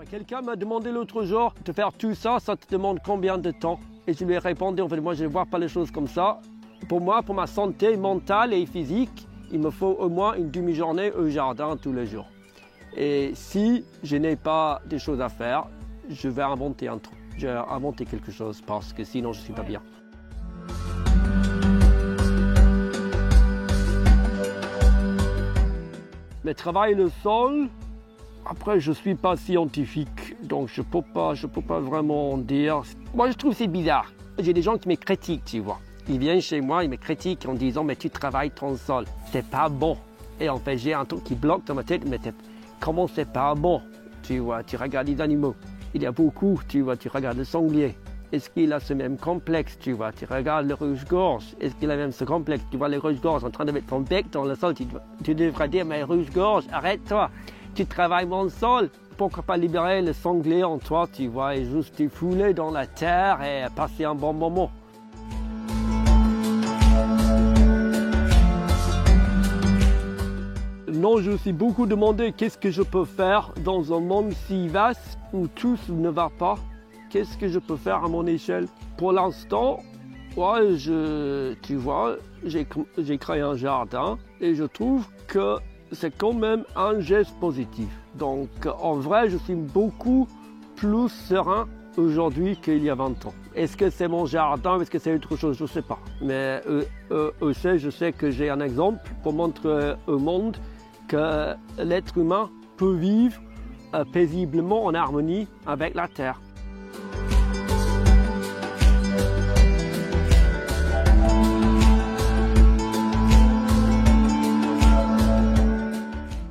Quelqu'un m'a demandé l'autre jour de faire tout ça, ça te demande combien de temps? Et je lui ai répondu, en fait, moi je ne vois pas les choses comme ça. Pour moi, pour ma santé mentale et physique, il me faut au moins une demi-journée au jardin tous les jours. Et si je n'ai pas des choses à faire, je vais inventer un truc. Je vais inventer quelque chose parce que sinon je ne suis pas bien. Mais travailler le sol, après je ne suis pas scientifique, donc je peux pas vraiment dire. Moi je trouve que c'est bizarre. J'ai des gens qui me critiquent, tu vois. Ils viennent chez moi, ils me critiquent en disant mais tu travailles ton sol, c'est pas bon. Et en fait j'ai un truc qui bloque dans ma tête, mais comment c'est pas bon? Tu vois, tu regardes les animaux, il y a beaucoup, tu vois, tu regardes le sanglier. Est-ce qu'il a ce même complexe, tu vois? Tu regardes le rouge-gorge, est-ce qu'il a même ce complexe? Tu vois le rouge-gorge en train de mettre son bec dans le sol, tu devrais dire, mais rouge-gorge, arrête-toi, tu travailles mon sol. Pourquoi pas libérer le sanglier en toi, tu vois, et juste te fouler dans la terre et passer un bon moment. Non, je me suis beaucoup demandé qu'est-ce que je peux faire dans un monde si vaste où tout ne va pas. Qu'est-ce que je peux faire à mon échelle? Pour l'instant, ouais, tu vois, j'ai créé un jardin et je trouve que c'est quand même un geste positif. Donc en vrai, je suis beaucoup plus serein aujourd'hui qu'il y a 20 ans. Est-ce que c'est mon jardin, est-ce que c'est autre chose? Je ne sais pas. Mais je sais que j'ai un exemple pour montrer au monde que l'être humain peut vivre paisiblement en harmonie avec la Terre.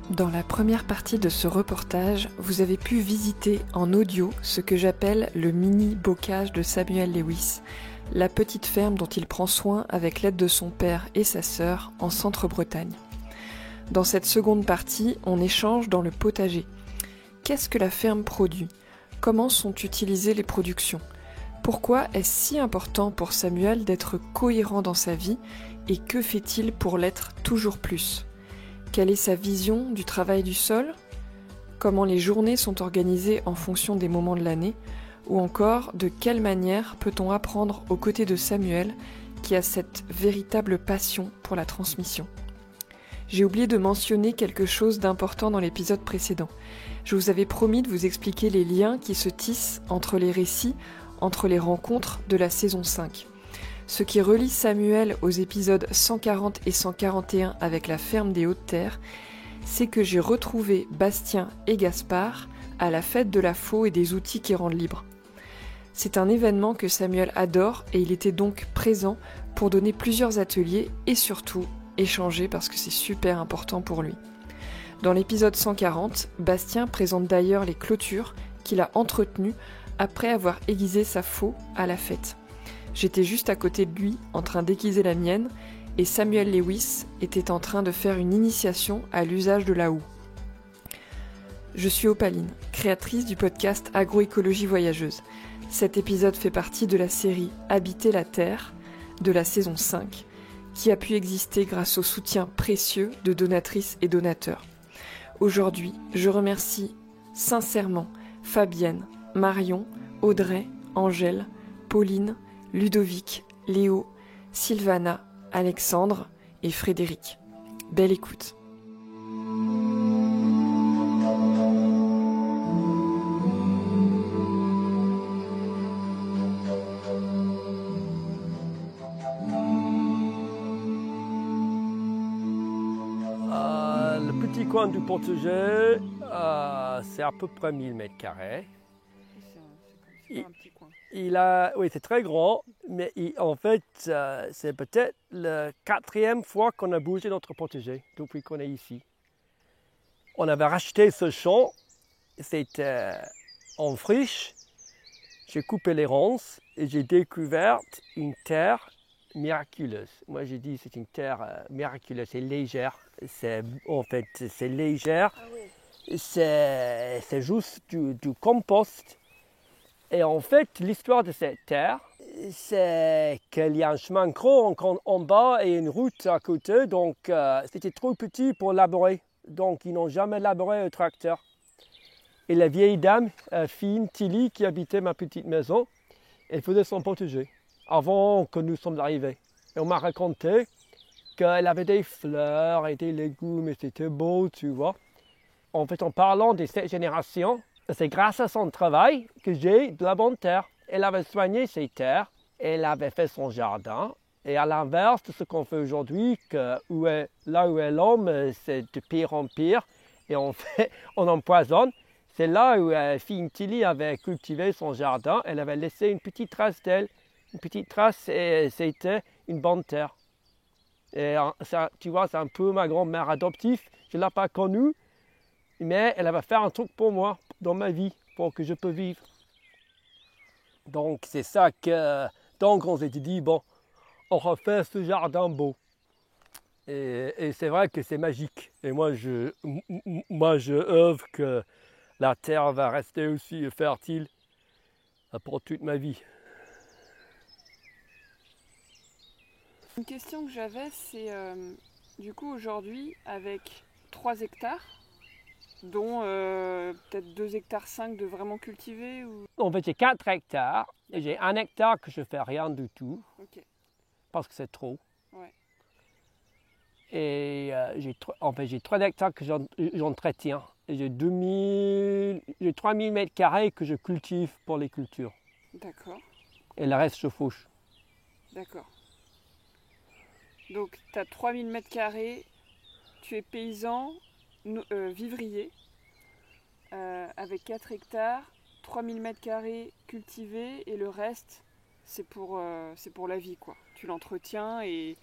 Dans la première partie de ce reportage, vous avez pu visiter en audio ce que j'appelle le mini-bocage de Samuel Lewis, la petite ferme dont il prend soin avec l'aide de son père et sa sœur en Centre-Bretagne. Dans cette seconde partie, on échange dans le potager. Qu'est-ce que la ferme produit? Comment sont utilisées les productions? Pourquoi est-ce si important pour Samuel d'être cohérent dans sa vie et que fait-il pour l'être toujours plus? Quelle est sa vision du travail du sol? Comment les journées sont organisées en fonction des moments de l'année? Ou encore, de quelle manière peut-on apprendre aux côtés de Samuel qui a cette véritable passion pour la transmission? J'ai oublié de mentionner quelque chose d'important dans l'épisode précédent. Je vous avais promis de vous expliquer les liens qui se tissent entre les récits, entre les rencontres de la saison 5. Ce qui relie Samuel aux épisodes 140 et 141 avec la ferme des Hautes-Terres, c'est que j'ai retrouvé Bastien et Gaspard à la fête de la faux et des outils qui rendent libre. C'est un événement que Samuel adore et il était donc présent pour donner plusieurs ateliers et surtout échanger parce que c'est super important pour lui. Dans l'épisode 140, Bastien présente d'ailleurs les clôtures qu'il a entretenues après avoir aiguisé sa faux à la fête. J'étais juste à côté de lui, en train d'aiguiser la mienne, et Samuel Lewis était en train de faire une initiation à l'usage de la houe. Je suis Opaline, créatrice du podcast Agroécologie Voyageuse. Cet épisode fait partie de la série Habiter la Terre, de la saison 5, qui a pu exister grâce au soutien précieux de donatrices et donateurs. Aujourd'hui, je remercie sincèrement Fabienne, Marion, Audrey, Angèle, Pauline, Ludovic, Léo, Sylvana, Alexandre et Frédéric. Belle écoute. Le petit coin du potager, c'est à peu près 1000 mètres carrés. C'est un petit coin. Oui, c'est très grand, mais en fait, c'est peut-être la 4e fois qu'on a bougé notre potager depuis qu'on est ici. On avait racheté ce champ, c'était en friche. J'ai coupé les ronces et j'ai découvert une terre miraculeuse. Moi, j'ai dit c'est une terre miraculeuse, c'est légère. C'est légère. Ah oui. C'est juste du compost. Et en fait, l'histoire de cette terre, c'est qu'il y a un chemin creux en bas et une route à côté. Donc, c'était trop petit pour labourer. Donc, ils n'ont jamais labouré au tracteur. Et la vieille dame, fine, Tilly, qui habitait ma petite maison, elle faisait son potager avant que nous sommes arrivés. Et on m'a raconté qu'elle avait des fleurs et des légumes et c'était beau, tu vois. En fait, en parlant de cette génération, c'est grâce à son travail que j'ai de la bonne terre. Elle avait soigné ses terres, elle avait fait son jardin. Et à l'inverse de ce qu'on fait aujourd'hui, là où est l'homme, c'est de pire en pire et on empoisonne. C'est là où fille Tilly avait cultivé son jardin, elle avait laissé une petite trace d'elle. Une petite trace et c'était une bonne terre. Et ça, tu vois, c'est un peu ma grand-mère adoptive. Je ne l'ai pas connue, mais elle avait fait un truc pour moi, dans ma vie, pour que je puisse vivre. Donc c'est ça que... Donc on s'était dit, bon, on refait ce jardin beau. Et c'est vrai que c'est magique. Et moi, je œuvre que la terre va rester aussi fertile pour toute ma vie. Une question que j'avais, c'est du coup aujourd'hui, avec 3 hectares, dont peut-être 2,5 hectares de vraiment cultivés ou... En fait, j'ai 4 hectares et j'ai 1 hectare que je ne fais rien du tout. Okay. Parce que c'est trop. Ouais. Et j'ai 3 hectares que j'entretiens. Et j'ai 3000 mètres carrés que je cultive pour les cultures. D'accord. Et le reste, je fauche. D'accord. Donc, tu as 3000 mètres carrés, tu es paysan, vivrier, avec 4 hectares, 3000 mètres carrés cultivés, et le reste, c'est pour la vie, quoi. Tu l'entretiens et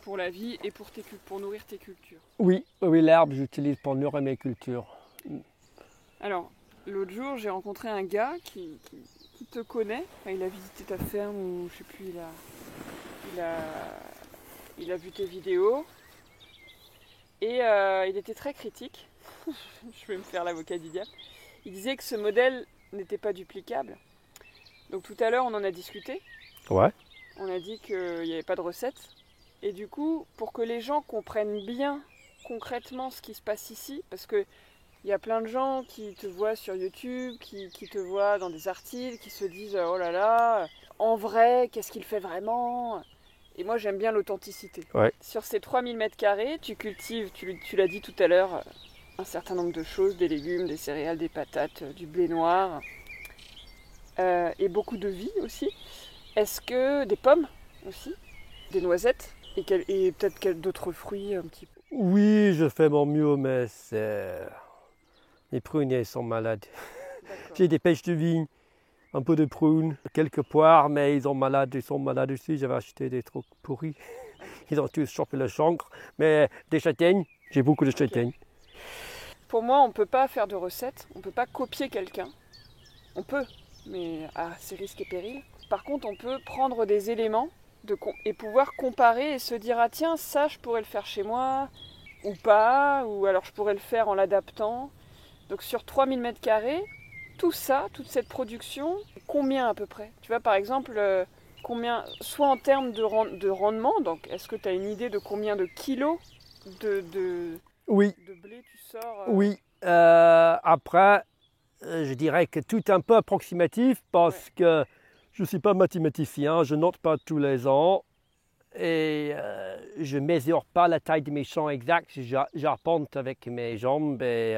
pour la vie et pour nourrir tes cultures. Oui, l'herbe, j'utilise pour nourrir mes cultures. Alors, l'autre jour, j'ai rencontré un gars qui te connaît. Enfin, il a visité ta ferme ou je sais plus, il a vu tes vidéos. Et il était très critique. Je vais me faire l'avocat du diable. Il disait que ce modèle n'était pas duplicable. Donc tout à l'heure, on en a discuté. Ouais. On a dit qu'il n'y avait pas de recette. Et du coup, pour que les gens comprennent bien concrètement ce qui se passe ici, parce qu'il y a plein de gens qui te voient sur YouTube, qui te voient dans des articles, qui se disent « Oh là là, en vrai, qu'est-ce qu'il fait vraiment ?» Et moi, j'aime bien l'authenticité. Ouais. Sur ces 3000 mètres carrés, tu cultives, tu l'as dit tout à l'heure, un certain nombre de choses, des légumes, des céréales, des patates, du blé noir, et beaucoup de vie aussi. Est-ce que des pommes aussi, des noisettes, et peut-être d'autres fruits un petit peu? Oui, je fais mon mieux, mais les pruniers sont malades. J'ai des pêches de vigne, un peu de prunes, quelques poires, mais ils sont malades aussi. J'avais acheté des trucs pourris. Ils ont tous chopé le chancre. Mais des châtaignes, j'ai beaucoup de châtaignes. Okay. Pour moi, on ne peut pas faire de recette, on ne peut pas copier quelqu'un. On peut, mais à ses risques et périls. Par contre, on peut prendre des éléments et pouvoir comparer et se dire « Ah tiens, ça, je pourrais le faire chez moi, ou pas, ou alors je pourrais le faire en l'adaptant. » Donc sur 3000 mètres carrés, tout ça, toute cette production, combien à peu près? Tu vois, par exemple, combien, soit en termes de rendement, donc est-ce que tu as une idée de combien de kilos de blé tu sors Oui, après, je dirais que tout un peu approximatif parce que je ne suis pas mathématicien, je note pas tous les ans et je ne mesure pas la taille de mes champs exacts, j'arpente avec mes jambes et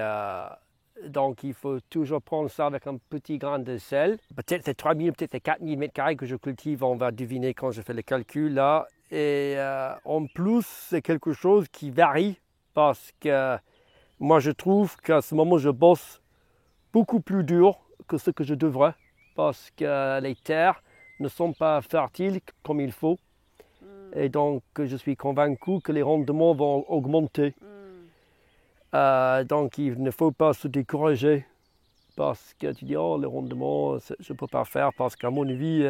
donc il faut toujours prendre ça avec un petit grain de sel. Peut-être c'est 3000, peut-être c'est 4000 mètres carrés que je cultive, on va deviner quand je fais le calcul là. Et en plus, c'est quelque chose qui varie parce que moi je trouve qu'à ce moment je bosse beaucoup plus dur que ce que je devrais parce que les terres ne sont pas fertiles comme il faut. Et donc je suis convaincu que les rendements vont augmenter. Donc il ne faut pas se décourager parce que tu dis oh le rendement je ne peux pas faire parce qu'à mon avis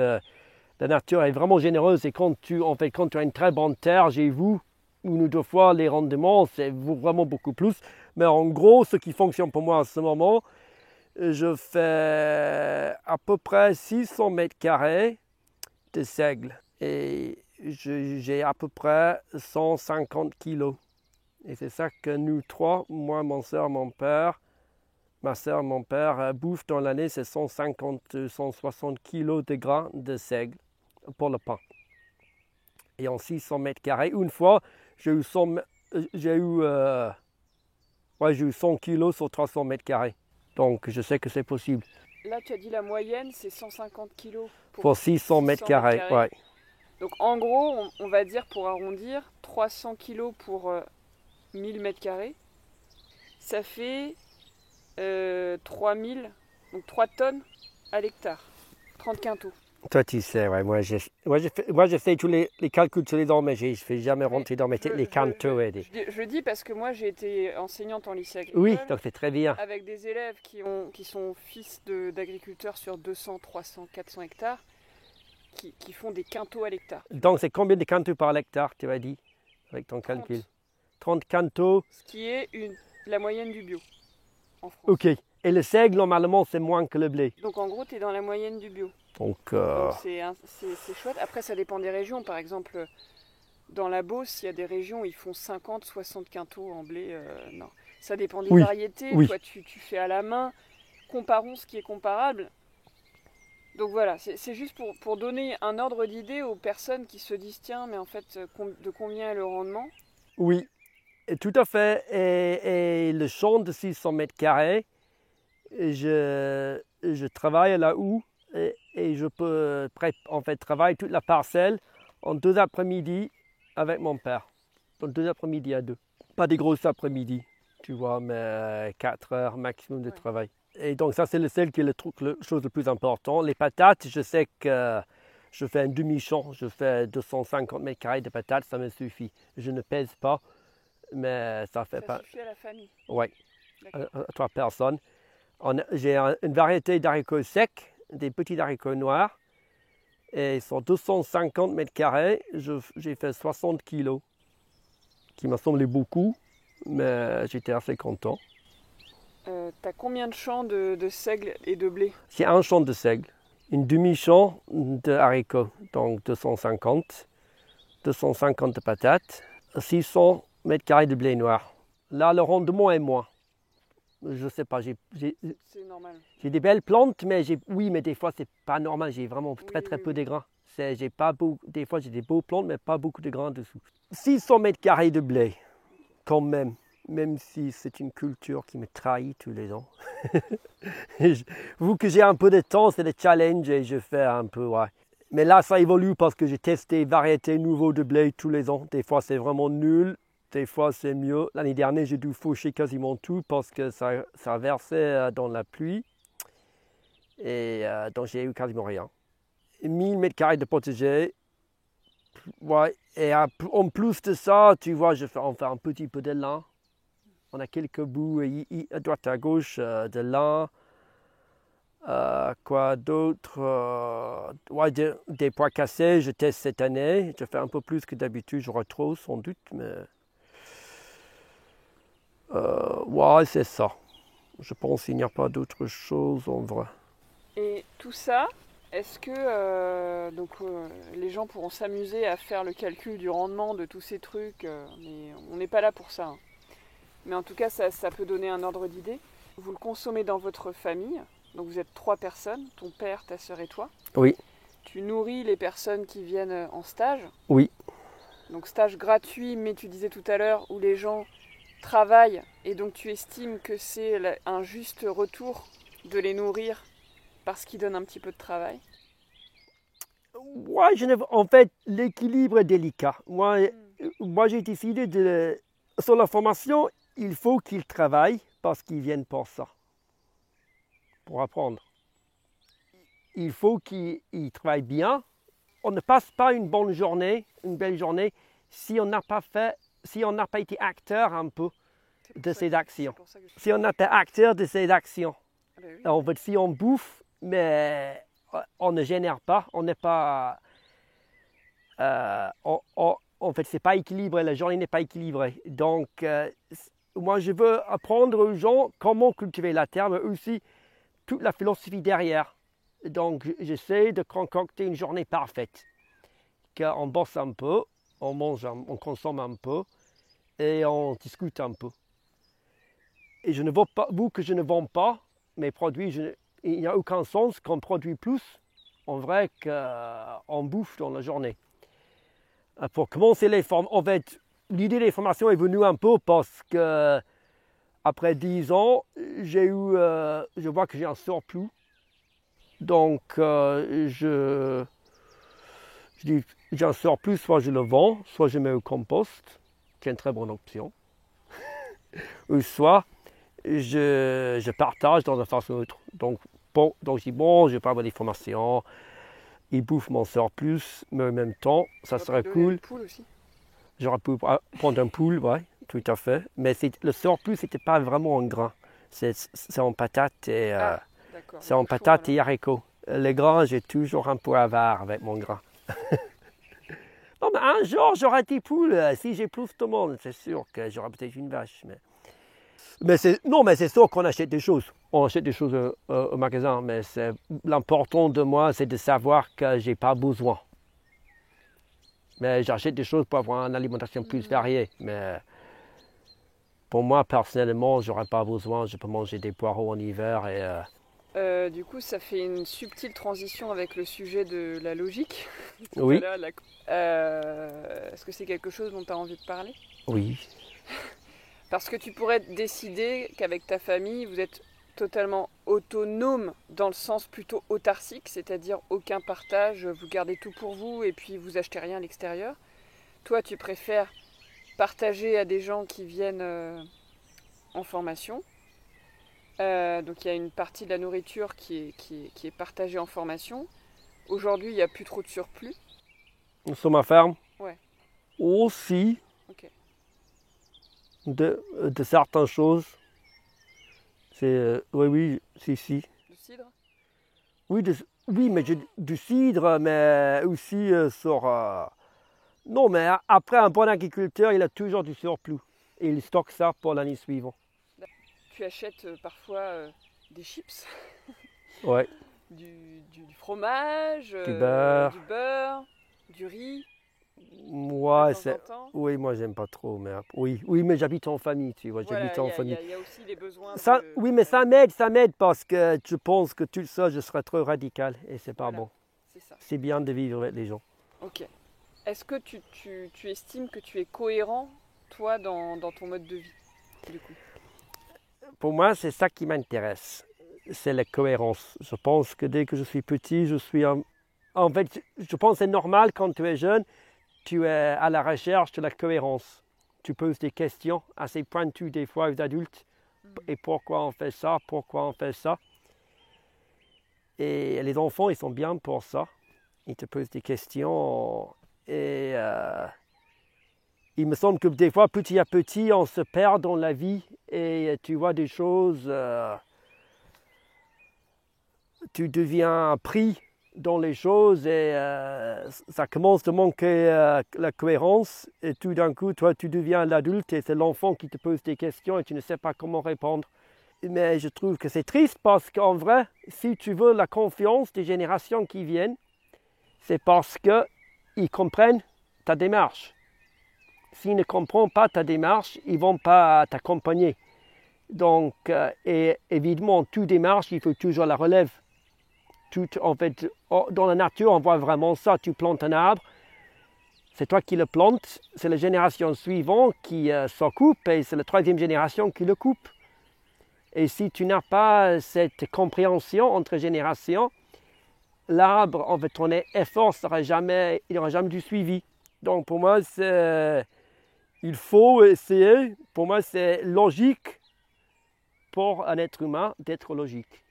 la nature est vraiment généreuse et quand tu as une très bonne terre, j'ai vu une ou deux fois les rendements, c'est vraiment beaucoup plus. Mais en gros, ce qui fonctionne pour moi à ce moment, je fais à peu près 600 mètres carrés de seigle et j'ai à peu près 150 kilos. Et c'est ça que nous trois, moi, mon soeur, mon père, ma soeur, mon père bouffent dans l'année, c'est 150-160 kilos de grains de seigle pour le pain. Et en 600 mètres carrés, une fois, j'ai eu 100 kilos sur 300 mètres carrés. Donc, je sais que c'est possible. Là, tu as dit la moyenne, c'est 150 kilos pour 600 mètres carrés. Ouais. Donc, en gros, on va dire, pour arrondir, 300 kilos pour 1000 mètres carrés. Ça fait 3000, donc 3 tonnes à l'hectare, 30 quintaux. Toi, tu sais, ouais, moi, j'ai fait tous les calculs tous les ans, mais je ne fais jamais rentrer dans mes têtes les quintaux. Je dis parce que moi, j'ai été enseignante en lycée agricole. Oui, donc c'est très bien. Avec des élèves qui sont fils d'agriculteurs sur 200, 300, 400 hectares, qui font des quintaux à l'hectare. Donc, c'est combien de quintaux par hectare, tu as dit, avec ton calcul? 30 quintaux. Ce qui est la moyenne du bio en France. Ok. Et le seigle, normalement, c'est moins que le blé. Donc, en gros, tu es dans la moyenne du bio. Donc c'est chouette. Après, ça dépend des régions. Par exemple, dans la Beauce, il y a des régions où ils font 50, 60 quintaux en blé. Non. Ça dépend des variétés. Oui. Toi, tu fais à la main. Comparons ce qui est comparable. Donc voilà, c'est juste pour donner un ordre d'idée aux personnes qui se disent tiens, mais en fait, de combien est le rendement? Oui, et tout à fait. Et le champ de 600 mètres carrés, je travaille là-haut et je peux en fait travailler toute la parcelle en 2 après-midi avec mon père. Donc 2 après-midi à 2. Pas des grosses après-midi, tu vois, mais 4 heures maximum de travail. Et donc ça, c'est le sel qui est la chose le plus important. Les patates, je sais que je fais un demi-champ, je fais 250 mètres carrés de patates, ça me suffit. Je ne pèse pas, mais ça fait pas... Ça suffit à la famille? Oui, à 3 personnes. J'ai une variété d'haricots secs, des petits haricots noirs. Et sur 250 mètres carrés, j'ai fait 60 kilos, qui m'a semblé beaucoup, mais j'étais assez content. Tu as combien de champs de seigle et de blé? C'est un champ de seigle, une demi-champ de haricots, donc 250 de patates, 600 mètres carrés de blé noir. Là, le rendement est moins. Je ne sais pas, c'est normal. J'ai des belles plantes, mais des fois, c'est pas normal. J'ai vraiment très peu de grains. Des fois, j'ai des beaux plantes, mais pas beaucoup de grains dessous. 600 mètres carrés de blé, quand même. Même si c'est une culture qui me trahit tous les ans. Vu que j'ai un peu de temps, c'est le challenge et je fais un peu, ouais. Mais là, ça évolue parce que j'ai testé variétés nouvelles de blé tous les ans. Des fois, c'est vraiment nul. Des fois, c'est mieux. L'année dernière, j'ai dû faucher quasiment tout parce que ça versait dans la pluie. Et donc, j'ai eu quasiment rien. 1000 mètres carrés de potager. Ouais. Et en plus de ça, tu vois, on fait un petit peu de lin. On a quelques bouts à droite à gauche de lin. Quoi d'autre? Des pois cassés, je teste cette année. Je fais un peu plus que d'habitude, j'aurai trop sans doute, mais... c'est ça. Je pense qu'il n'y a pas d'autre chose en vrai. Et tout ça, est-ce que les gens pourront s'amuser à faire le calcul du rendement de tous ces trucs, mais on n'est pas là pour ça. Hein. Mais en tout cas, ça peut donner un ordre d'idée. Vous le consommez dans votre famille, donc vous êtes 3 personnes, ton père, ta sœur et toi. Oui. Tu nourris les personnes qui viennent en stage. Oui. Donc stage gratuit, mais tu disais tout à l'heure, où les gens travaillent, et donc tu estimes que c'est un juste retour de les nourrir parce qu'ils donnent un petit peu de travail. Ouais, en fait, l'équilibre est délicat. Moi j'ai décidé sur la formation, il faut qu'ils travaillent parce qu'ils viennent pour ça, pour apprendre. Il faut qu'ils travaillent bien. On ne passe pas une belle journée, si on n'a pas été acteur un peu de ces actions. Si on n'a pas acteur de ces actions. En fait, si on bouffe, mais on ne génère pas, on n'est pas... en fait, c'est pas équilibré, la journée n'est pas équilibrée. Donc, moi, je veux apprendre aux gens comment cultiver la terre, mais aussi toute la philosophie derrière. Donc, j'essaie de concocter une journée parfaite. On bosse un peu, on mange, on consomme un peu et on discute un peu. Et je ne vends pas, vu que je ne vends pas mes produits, il n'y a aucun sens qu'on produise plus en vrai qu'on bouffe dans la journée. Pour commencer les formations, en fait, l'idée des formations est venue un peu parce que après 10 ans, je vois que j'ai un surplus. Donc, je dis, j'ai un surplus, soit je le vends, soit je mets au compost, qui est une très bonne option. Ou soit je partage dans une façon ou autre. Donc je dis, bon, je vais pas avoir des formations, ils bouffent mon surplus, mais en même temps, ça serait cool. J'aurais pu prendre un poule, oui, tout à fait. Mais le surplus, c'était pas vraiment en grain. C'est en patates et, et haricots. Les grains, j'ai toujours un peu avare avec mon grain. Non, mais un jour, j'aurai des poules. Si j'ai plus de monde, c'est sûr que j'aurai peut-être une vache. Mais c'est sûr qu'on achète des choses. On achète des choses au magasin, mais l'important de moi, c'est de savoir que je n'ai pas besoin. Mais j'achète des choses pour avoir une alimentation plus variée. Mais pour moi, personnellement, je n'aurais pas besoin. Je peux manger des poireaux en hiver. Du coup, ça fait une subtile transition avec le sujet de la logique. Oui. Est-ce que c'est quelque chose dont tu as envie de parler? Oui. Parce que tu pourrais décider qu'avec ta famille, vous êtes totalement autonome dans le sens plutôt autarcique, c'est-à-dire aucun partage, vous gardez tout pour vous et puis vous achetez rien à l'extérieur. Toi, tu préfères partager à des gens qui viennent en formation. Donc il y a une partie de la nourriture qui est partagée en formation. Aujourd'hui, il n'y a plus trop de surplus. Sur ma ferme? Ouais. Aussi. Ok. De certaines choses. Oui, si. Du cidre? Oui, mais du cidre, mais aussi sur... Non, mais après, un bon agriculteur, il a toujours du surplus. Et il stocke ça pour l'année suivante. Tu achètes parfois des chips, ouais. du fromage, du beurre, du riz. Ouais, oui, moi j'aime pas trop, mais oui, mais j'habite en famille, tu vois, j'habite en famille. Il y a aussi les besoins. Oui, mais ça m'aide parce que je pense que tout ça, je serais trop radical et c'est pas bon. C'est bien de vivre avec les gens. Ok. Est-ce que tu estimes que tu es cohérent, toi, dans ton mode de vie, du coup? Pour moi, c'est ça qui m'intéresse, c'est la cohérence. Je pense que dès que je suis petit, en fait, je pense que c'est normal quand tu es jeune, tu es à la recherche de la cohérence. Tu poses des questions assez pointues des fois aux adultes. Et pourquoi on fait ça? Et les enfants, ils sont bien pour ça. Ils te posent des questions. Et il me semble que des fois, petit à petit, on se perd dans la vie. Et tu vois des choses... tu deviens pris dans les choses et ça commence de manquer la cohérence et tout d'un coup, toi, tu deviens l'adulte et c'est l'enfant qui te pose des questions et tu ne sais pas comment répondre. Mais je trouve que c'est triste parce qu'en vrai, si tu veux la confiance des générations qui viennent, c'est parce qu'ils comprennent ta démarche. S'ils ne comprennent pas ta démarche, ils ne vont pas t'accompagner. Donc, et évidemment, toute démarche, il faut toujours la relève. En fait, dans la nature, on voit vraiment ça. Tu plantes un arbre, c'est toi qui le plantes, c'est la génération suivante qui s'en coupe et c'est la troisième génération qui le coupe. Et si tu n'as pas cette compréhension entre générations, l'arbre, en fait, ton effort il n'aura jamais du suivi. Donc pour moi, il faut essayer, pour moi c'est logique pour un être humain d'être logique.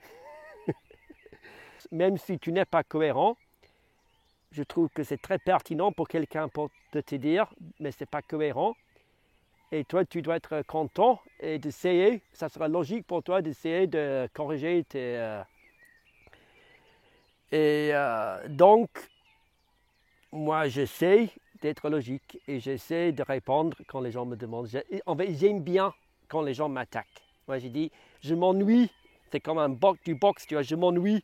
Même si tu n'es pas cohérent, je trouve que c'est très pertinent pour quelqu'un de te dire, mais ce n'est pas cohérent. Et toi, tu dois être content et d'essayer, ça sera logique pour toi d'essayer de corriger tes... donc, moi, j'essaie d'être logique et j'essaie de répondre quand les gens me demandent. En fait, j'aime bien quand les gens m'attaquent. Moi, j'ai dit, je m'ennuie, c'est comme du boxe, tu vois, je m'ennuie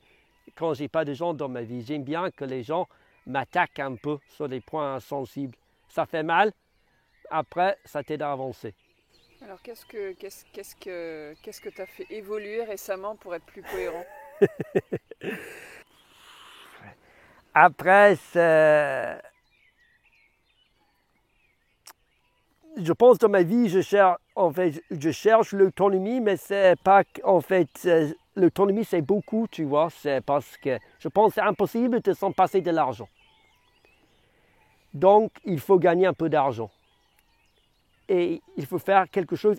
quand j'ai pas de gens dans ma vie. J'aime bien que les gens m'attaquent un peu sur des points sensibles. Ça fait mal, après, ça t'aide à avancer. Alors qu'est-ce que tu as fait évoluer récemment pour être plus cohérent? Après, je pense dans ma vie, je cherche l'autonomie, mais c'est pas en fait l'autonomie c'est beaucoup, tu vois, c'est parce que je pense que c'est impossible de s'en passer de l'argent. Donc, il faut gagner un peu d'argent. Et il faut faire quelque chose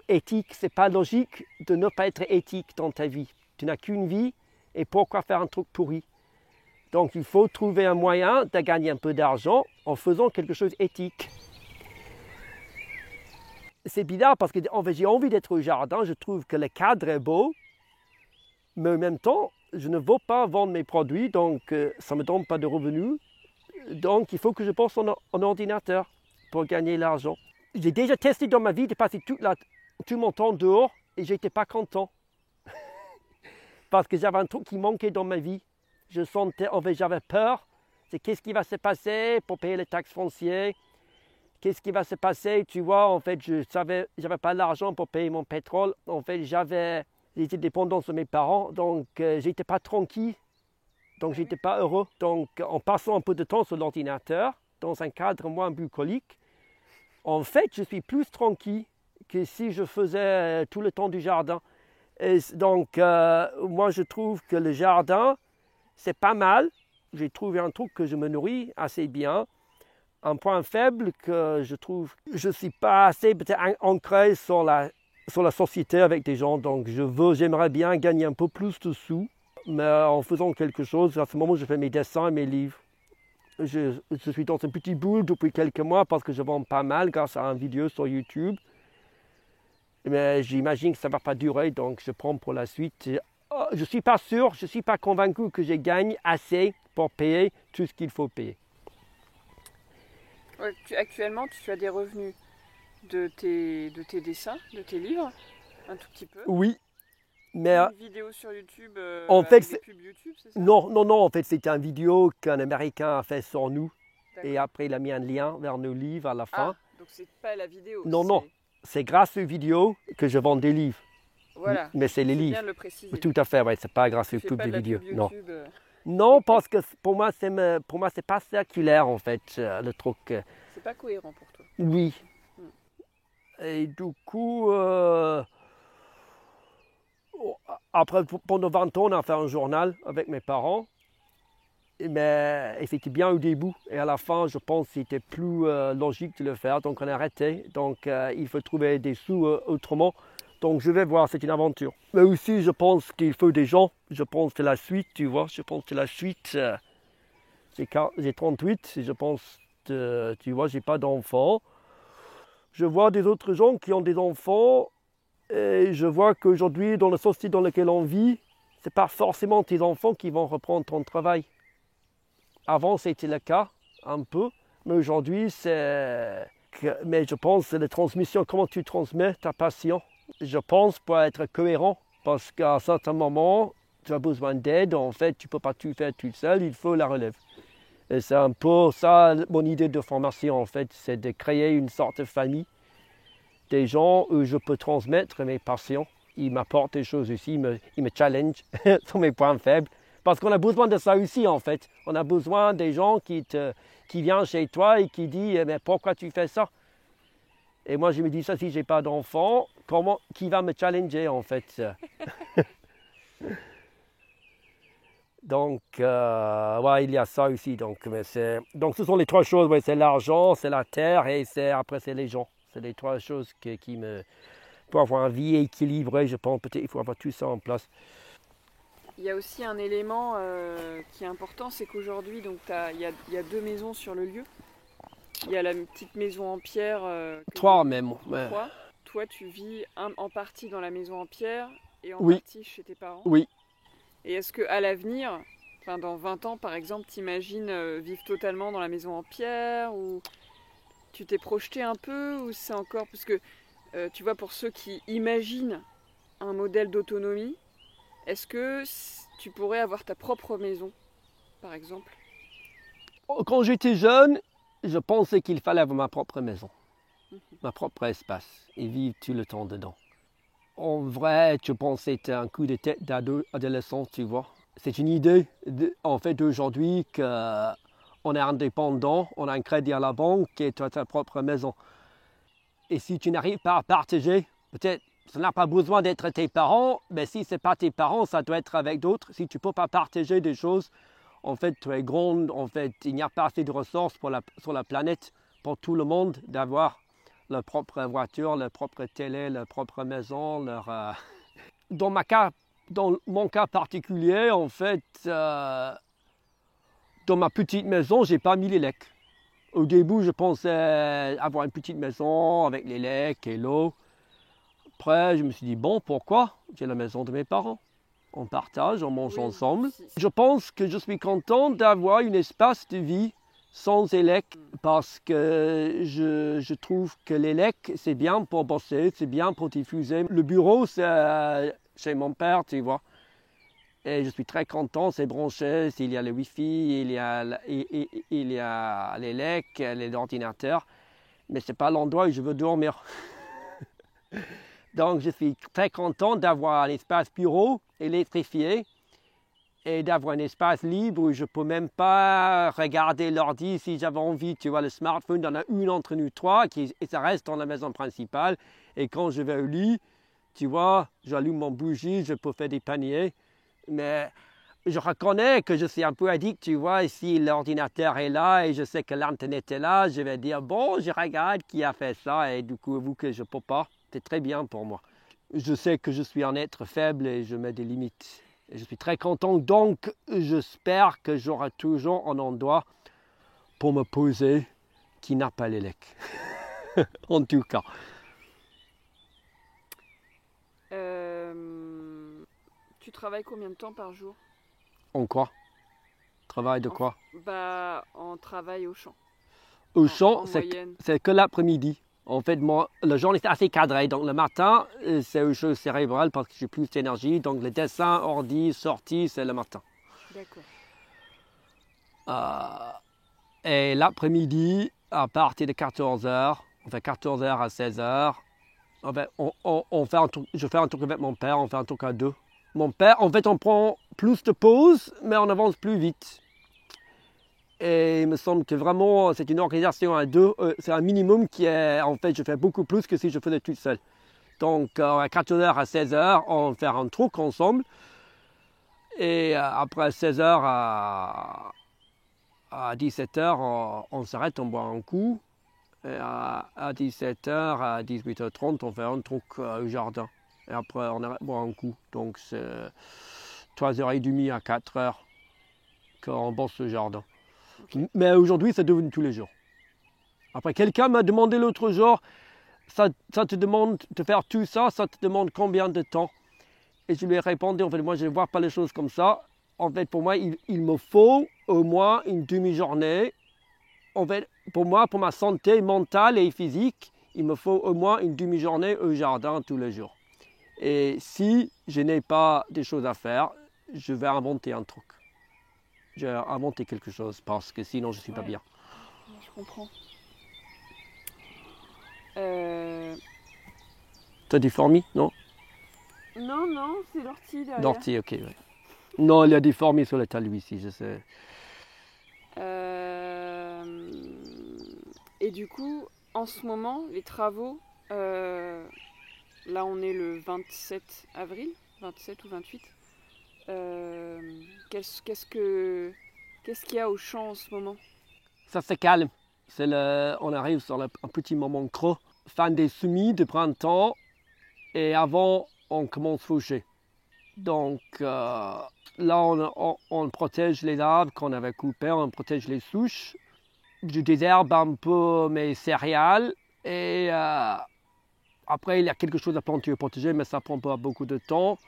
d'éthique. Ce n'est pas logique de ne pas être éthique dans ta vie. Tu n'as qu'une vie et pourquoi faire un truc pourri? Donc, il faut trouver un moyen de gagner un peu d'argent en faisant quelque chose d'éthique. C'est bizarre parce que j'ai envie d'être au jardin. Je trouve que le cadre est beau. Mais en même temps, je ne veux pas vendre mes produits, donc ça ne me donne pas de revenus. Donc, il faut que je bosse en ordinateur pour gagner l'argent. J'ai déjà testé dans ma vie de passer tout mon temps dehors et je n'étais pas content. Parce que j'avais un truc qui manquait dans ma vie. J'avais peur. C'est qu'est-ce qui va se passer pour payer les taxes foncières? Qu'est-ce qui va se passer? Tu vois, en fait, je n'avais pas l'argent pour payer mon pétrole. En fait, j'étais dépendant de mes parents, donc j'étais pas tranquille. Donc, je n'étais pas heureux. Donc, en passant un peu de temps sur l'ordinateur, dans un cadre moins bucolique, en fait, je suis plus tranquille que si je faisais tout le temps du jardin. Et donc, moi, je trouve que le jardin, c'est pas mal. J'ai trouvé un truc que je me nourris assez bien. Un point faible que je trouve, je ne suis pas assez peut-être ancré sur la société avec des gens. Donc, j'aimerais bien gagner un peu plus de sous. Mais en faisant quelque chose, à ce moment, je fais mes dessins et mes livres. Je suis dans une petite boule depuis quelques mois parce que je vends pas mal grâce à une vidéo sur YouTube. Mais j'imagine que ça ne va pas durer, donc je prends pour la suite. Je ne suis pas sûr, je ne suis pas convaincu que je gagne assez pour payer tout ce qu'il faut payer. Ouais, actuellement, tu as des revenus de tes dessins, de tes livres, un tout petit peu. Oui. Mais une vidéo sur YouTube, en fait, des pubs YouTube, c'est ça? Non, en fait, c'est une vidéo qu'un Américain a fait sur nous. Et après, il a mis un lien vers nos livres à la fin. Ah, donc c'est pas la vidéo. Non, c'est grâce aux vidéos que je vends des livres. Voilà. Mais c'est les livres. Bien de le préciser. Tout à fait, ouais, c'est pas grâce aux pubs des vidéos. Non. Non, parce que pour moi, c'est pas circulaire en fait, le truc. C'est pas cohérent pour toi. Oui. Et du coup. Après, pendant 20 ans, on a fait un journal avec mes parents. Mais c'était bien au début. Et à la fin, je pense que c'était plus logique de le faire. Donc, on a arrêté. Donc, il faut trouver des sous autrement. Donc, je vais voir, c'est une aventure. Mais aussi, je pense qu'il faut des gens. Je pense que la suite, tu vois, j'ai 38. Et je pense, tu vois, j'ai pas d'enfants. Je vois des autres gens qui ont des enfants. Et je vois qu'aujourd'hui, dans la société dans laquelle on vit, ce n'est pas forcément tes enfants qui vont reprendre ton travail. Avant, c'était le cas, un peu, mais aujourd'hui, mais je pense que c'est la transmission, comment tu transmets ta passion. Je pense pour être cohérent, parce qu'à un certain moment, tu as besoin d'aide, en fait, tu ne peux pas tout faire tout seul, il faut la relève. Et c'est un peu ça, mon idée de formation, en fait, c'est de créer une sorte de famille. Des gens où je peux transmettre mes passions. Ils m'apportent des choses aussi, ils me challengent sur mes points faibles. Parce qu'on a besoin de ça aussi, en fait. On a besoin des gens qui viennent chez toi et qui disent « Mais pourquoi tu fais ça ?» Et moi, je me dis ça, si je n'ai pas d'enfant, qui va me challenger, en fait? Donc, ouais, il y a ça aussi. Donc, ce sont les trois choses. Ouais, c'est l'argent, c'est la terre et après, c'est les gens. C'est les trois choses qui me... Pour avoir une vie équilibrée, je pense peut-être qu'il faut avoir tout ça en place. Il y a aussi un élément qui est important, c'est qu'aujourd'hui, il y a 2 maisons sur le lieu. Il y a la petite maison en pierre. 3 même. Ouais. Toi, tu vis en partie dans la maison en pierre et en partie chez tes parents. Oui. Et est-ce qu'à l'avenir, dans 20 ans par exemple, t'imagines vivre totalement dans la maison en pierre ou tu t'es projeté un peu ou c'est encore... Parce que tu vois, pour ceux qui imaginent un modèle d'autonomie, est-ce que tu pourrais avoir ta propre maison, par exemple? Quand j'étais jeune, je pensais qu'il fallait avoir ma propre maison. ma propre espace et vivre tout le temps dedans. En vrai, je pense que c'est un coup de tête d'adolescent, tu vois. C'est une idée, en fait, d'aujourd'hui qu'on est indépendant, on a un crédit à la banque et tu as ta propre maison. Et si tu n'arrives pas à partager, peut-être ça n'a pas besoin d'être tes parents, mais si ce n'est pas tes parents, ça doit être avec d'autres. Si tu ne peux pas partager des choses, en fait, tu es grande, en fait, il n'y a pas assez de ressources sur la planète pour tout le monde d'avoir leur propre voiture, leur propre télé, leur propre maison. Dans mon cas particulier, en fait, dans ma petite maison, je n'ai pas mis les lecs. Au début, je pensais avoir une petite maison avec les lecs et l'eau. Après, je me suis dit, bon, pourquoi? J'ai la maison de mes parents. On partage, on mange ensemble. Je pense que je suis content d'avoir un espace de vie sans élec parce que je trouve que l'élec, c'est bien pour bosser, c'est bien pour diffuser. Le bureau, c'est chez mon père, tu vois. Et je suis très content, c'est branché, il y a le Wi-Fi, il y a l'élec, les ordinateurs. Mais ce n'est pas l'endroit où je veux dormir. Donc je suis très content d'avoir un espace bureau électrifié et d'avoir un espace libre où je ne peux même pas regarder l'ordi si j'avais envie. Tu vois, le smartphone, il y en a une entre nous trois et ça reste dans la maison principale. Et quand je vais au lit, tu vois, j'allume mon bougie, je peux faire des paniers. Mais je reconnais que je suis un peu addict, tu vois. Et si l'ordinateur est là et je sais que l'internet est là, je vais dire, bon, je regarde qui a fait ça et du coup, vu que je ne peux pas, c'est très bien pour moi. Je sais que je suis un être faible et je mets des limites. Et je suis très content, donc j'espère que j'aurai toujours un endroit pour me poser qui n'a pas les lecs. En tout cas. Tu travailles combien de temps par jour? En quoi? Travail de quoi? En travail au champ. Au champ, c'est que l'après-midi. En fait, le journée est assez cadré. Donc le matin, c'est une chose cérébrale parce que j'ai plus d'énergie. Donc le dessin, ordi, sortie, c'est le matin. D'accord. Et l'après-midi, à partir de 14h, on fait 14h à 16h. En fait, je fais un truc avec mon père, on fait un truc à deux. Mon père, en fait, on prend plus de pauses, mais on avance plus vite. Et il me semble que vraiment, c'est une organisation à deux. C'est un minimum qui est, en fait, je fais beaucoup plus que si je faisais tout seul. Donc, à 14h à 16h, on fait un truc ensemble. Et après 16h à 17h, on s'arrête, on boit un coup. Et à 17h, à 18h30, on fait un truc au jardin. Et après, on arrête, boit un coup. Donc, c'est 3h30 à 4h qu'on bosse le jardin. Okay. Mais aujourd'hui, c'est devenu tous les jours. Après, quelqu'un m'a demandé l'autre jour, ça te demande de faire tout ça, ça te demande combien de temps? Et je lui ai répondu, en fait, moi, je ne vois pas les choses comme ça. En fait, pour moi, il me faut au moins une demi-journée. En fait, pour moi, pour ma santé mentale et physique, il me faut au moins une demi-journée au jardin tous les jours. Et si je n'ai pas des choses à faire, je vais inventer un truc. Je vais inventer quelque chose parce que sinon je ne suis pas bien. Je comprends. T'as des fourmis, non? Non, c'est l'ortie derrière. L'ortie, ok. Ouais. Non, il y a des fourmis sur le talus ici, je sais. Et du coup, en ce moment, les travaux, là on est le 27 avril, 27 ou 28. Qu'est-ce qu'il y a au champ en ce moment? Ça c'est calme. On arrive sur un petit moment creux. Fin des semis de printemps et avant on commence à faucher. Donc là on protège les arbres qu'on avait coupés, on protège les souches. Je désherbe un peu mes céréales et après il y a quelque chose à planter et protéger, mais ça prend pas beaucoup de temps.